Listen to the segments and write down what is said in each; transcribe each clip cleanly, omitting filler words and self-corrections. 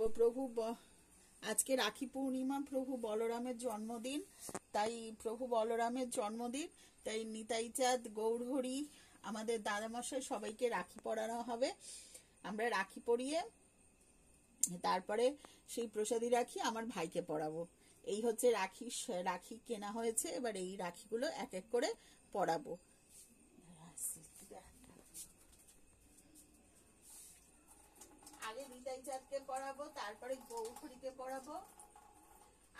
প্রভু আজকে রাখি পূর্ণিমা, প্রভু বলরামের জন্মদিন। তাই প্রভু বলরামের জন্মদিন, তাই নিতাই চাঁদ, গৌরহরি, আমাদের দাদামশাই সবাইকে রাখি পরানো হবে। আমরা রাখি পরিয়ে তারপরে সেই প্রসাদী রাখি আমার ভাইকে পরাবো। এই হচ্ছে রাখি কেনা হয়েছে। এবার এই রাখিগুলো এক এক করে পরাবো। আগে নিতাই চাঁদকে পরাবো, তারপরে গৌরহরিকে পরাবো।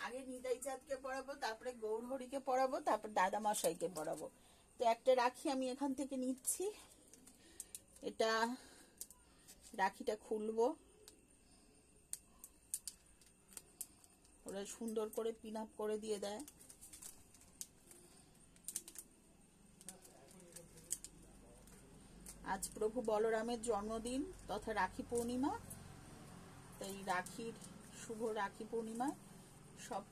আগে নিতাই চাঁদকে পরাবো, তারপরে গৌরহরিকে পরাবো, তারপর দাদা মশাইকে পরাবো। তো একটা রাখি আমি এখান থেকে নিচ্ছি। এটা রাখিটা খুলবো, ওরা সুন্দর করে পিন আপ করে দিয়ে দেয়। আজ প্রভু বলরামের জন্মদিন তথা রাখি পূর্ণিমা। তাই রাখির শুভ রাখি পূর্ণিমা সব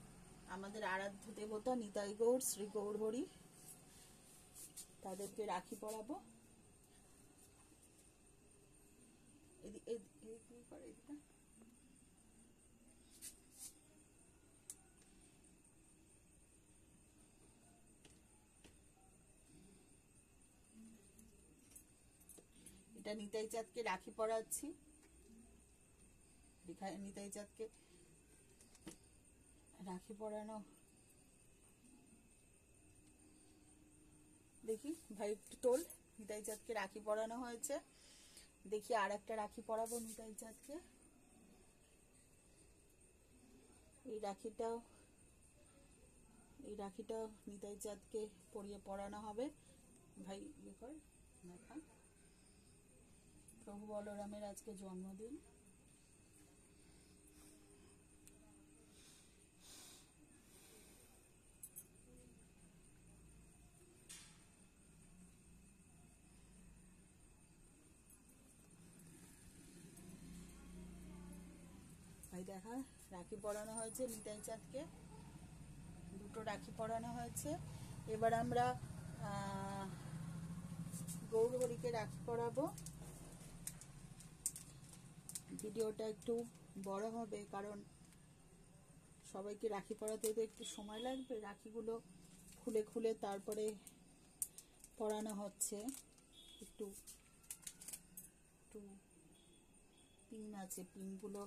আমাদের আরাধ্য দেবতা নিতাই গৌর, শ্রী গৌরহরি, তাদেরকে রাখি পরাবো। এটা নিতাই চাঁদকে রাখি পরাচ্ছি। নিতাই চাঁদকে রাখি পরানো, দেখি ভাই একটু তোল। নিতাই চাঁদকে রাখি পরানো হয়েছে। দেখি আর একটা রাখি পরাবো নিতাই চাঁদকে। এই রাখিটাও নিতাই চাঁদকে পরিয়ে পরানো হবে। ভাই ইয়ে কর, প্রভু বলরামের আজকে জন্মদিন। ভাই দেখা, রাখি পরানো হয়েছে নিতাই চাঁদকে, দুটো রাখি পরানো হয়েছে। এবার আমরা গৌরহরিকে রাখি পরাবো। ভিডিওটা একটু বড় হবে কারণ সবাইকে রাখি পরাতে তো একটু সময় লাগবে। রাখিগুলো খুলে খুলে তারপরে পরানো হচ্ছে। একটু পিন আছে, পিনগুলো।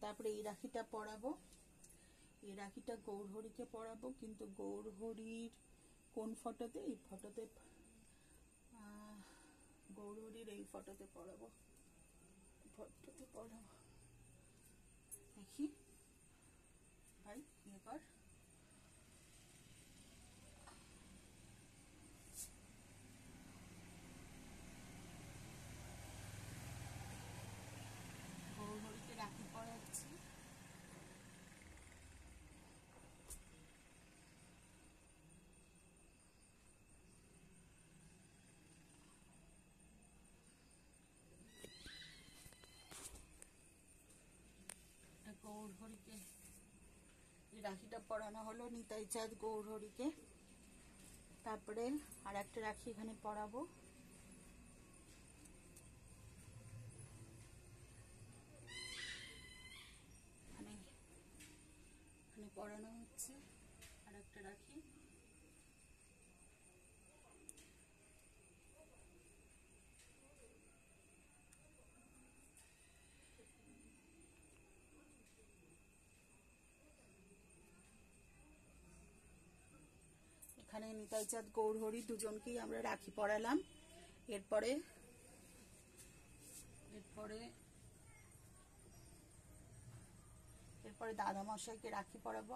তারপরে এই রাখিটা পরাবো। এই রাখিটা গৌরহরিকে পরাবো, কিন্তু গৌরহরির কোন ফটোতে? এই ফটোতে, গৌরহরির এই ফটোতে পরাবো। দেখি ভাই ইয়ে কর। গৌরহরিকে রাখি পরাচ্ছি। গৌরহরিকে এই রাখিটা পরানো হলো নিতাই চাঁদ গৌরহরিকে। তারপরে আর একটা রাখি এখানে পরাবো। এখানে পরানো হচ্ছে আর একটা রাখি। এখানে নিতাই চাঁদ গৌরহরি দুজনকেই আমরা রাখি পরালাম। এরপরে দাদা মশাইকে রাখি পরাবো।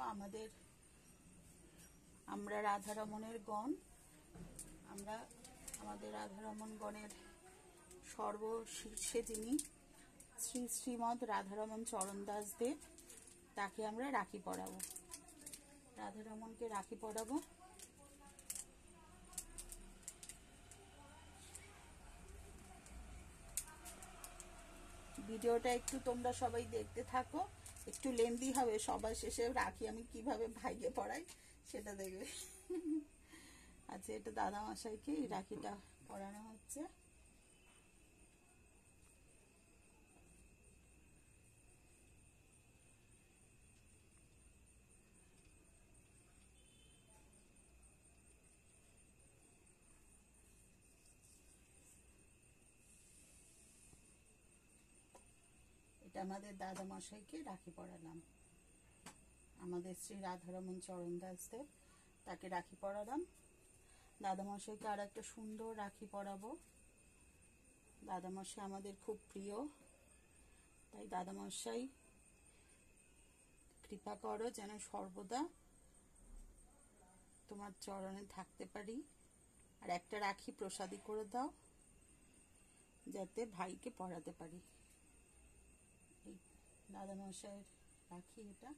আমরা রাধারমণের গণ, আমাদের রাধারমণ গণের সর্বশীর্ষে যিনি শ্রী শ্রীমৎ রাধারমণ চরণ দাস দেব, তাকে আমরা রাখি পরাবো। রাধারমণকে রাখি পরাবো। ভিডিওটা একটু তোমরা সবাই দেখতে থাকো, একটু লেন্দি হবে। সবার শেষে রাখি আমি কিভাবে ভাইকে পরাই সেটা দেখবে। আচ্ছা, এটা দাদা মশাইকে এই রাখিটা পরানো হচ্ছে। এটা আমাদের দাদা মশাইকে রাখি পরালাম, আমাদের শ্রী রাধারমন চরণ দাসদেব, তাকে রাখি পরালাম। দাদামশাইকে আর একটা সুন্দর রাখি পরাবো। দাদামশাই আমাদের খুব প্রিয়, তাই দাদামশাই কৃপা করো যেন সর্বদা তোমার চরণে থাকতে পারি। আর একটা রাখি প্রসাদী করে দাও যাতে ভাইকে পরাতে পারি। এই দাদামশাইয়ের রাখি এটা।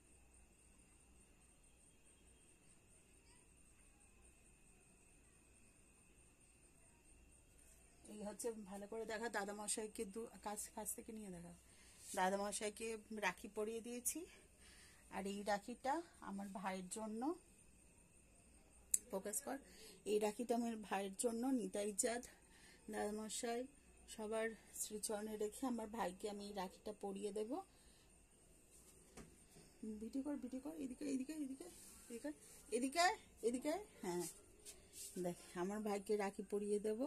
এই হচ্ছে, ভালো করে দেখা, দাদামশাইকে কাছ থেকে নিয়ে দেখা। দাদামশাইকে রাখি পরিয়ে দিয়েছি। আর এই রাখিটা আমার ভাইয়ের জন্য, ফোকাস কর, এই রাখিটা আমার ভাইয়ের জন্য নিতাই চাঁদ দাদামশাই সবার শ্রীচরণে রেখে আমার ভাইকে আমি এই রাখিটা পরিয়ে দেব। ভিডিও কর, এদিকে এদিকে এদিকে এদিকে এদিকে এদিকে। হ্যাঁ দেখ, আমার ভাইকে রাখি পরিয়ে দেব।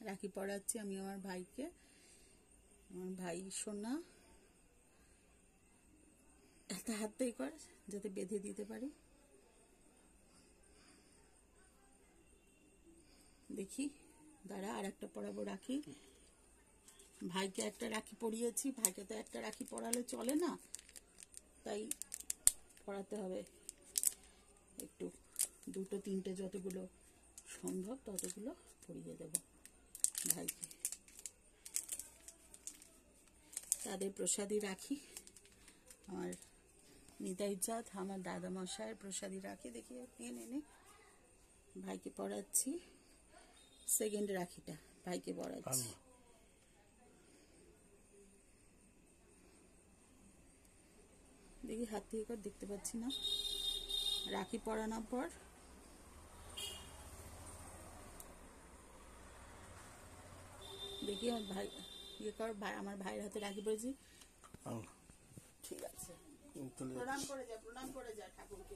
রাখি পরাচ্ছি আমি আমার ভাইকে। আমার ভাই সোনা, একটা হাতটাই কর যাতে বেঁধে দিতে পারি। দেখি দাঁড়া, আর একটা পরাবো রাখি। ভাইকে একটা রাখি পরিয়েছি, ভাইকে তো একটা রাখি পরালে চলে না, তাই পরাতে হবে একটু, দুটো তিনটে যতগুলো সম্ভব ততগুলো পরিয়ে দেব ভাইকে। তাদের প্রসাদী রাখি, আমার নিতাই চাঁদ আমার দাদামশাইয়ের প্রসাদী রাখি। দেখি নে ভাইকে পরাচ্ছি। সেকেন্ড রাখিটা ভাইকে পরাচ্ছি। দেখি হাত থেকে কর, দেখতে পাচ্ছি না। রাখি পরানোর পর দেখি আমার ভাই ইয়ে কর, ভাই আমার ভাইয়ের হাতে রাখি পড়েছি। ঠিক আছে, প্রণাম করে যা ঠাকুরকে।